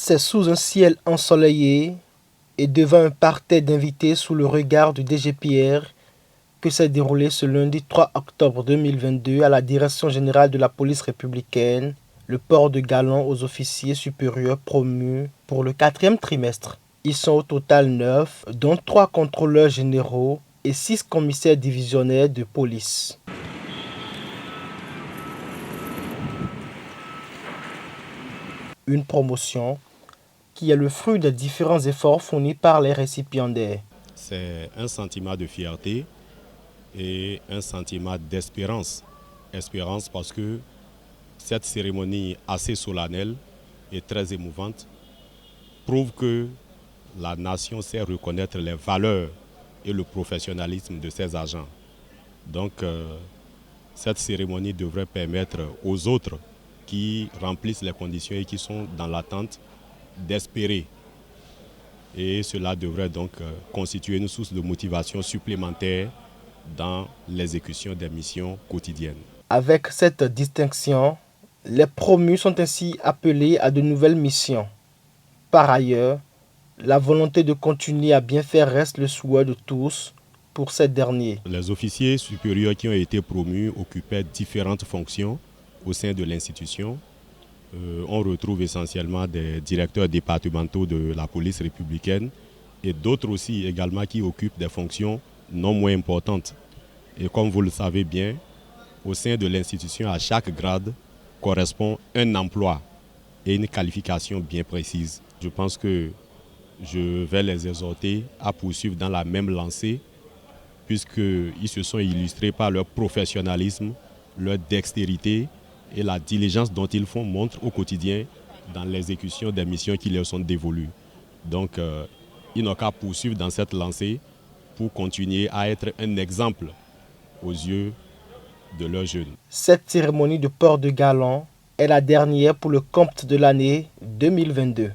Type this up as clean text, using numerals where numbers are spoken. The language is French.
C'est sous un ciel ensoleillé et devant un parterre d'invités sous le regard du DG Pierre que s'est déroulé ce lundi 3 octobre 2022 à la Direction générale de la police républicaine le port de galon aux officiers supérieurs promus pour le 4e trimestre. Ils sont au total 9, dont 3 contrôleurs généraux et 6 commissaires divisionnaires de police. Une promotion qui est le fruit des différents efforts fournis par les récipiendaires. C'est un sentiment de fierté et un sentiment d'espérance. Espérance parce que cette cérémonie assez solennelle et très émouvante prouve que la nation sait reconnaître les valeurs et le professionnalisme de ses agents. Donc, cette cérémonie devrait permettre aux autres qui remplissent les conditions et qui sont dans l'attente d'espérer. Et cela devrait donc constituer une source de motivation supplémentaire dans l'exécution des missions quotidiennes. Avec cette distinction, les promus sont ainsi appelés à de nouvelles missions. Par ailleurs, la volonté de continuer à bien faire reste le souhait de tous pour ces derniers. Les officiers supérieurs qui ont été promus occupaient différentes fonctions au sein de l'institution. On retrouve essentiellement des directeurs départementaux de la police républicaine et d'autres aussi également qui occupent des fonctions non moins importantes. Et comme vous le savez bien, au sein de l'institution, à chaque grade correspond un emploi et une qualification bien précise. Je pense que je vais les exhorter à poursuivre dans la même lancée puisqu'ils se sont illustrés par leur professionnalisme, leur dextérité et la diligence dont ils font montre au quotidien dans l'exécution des missions qui leur sont dévolues. Donc, ils n'ont qu'à poursuivre dans cette lancée pour continuer à être un exemple aux yeux de leurs jeunes. Cette cérémonie de port de galon est la dernière pour le compte de l'année 2022.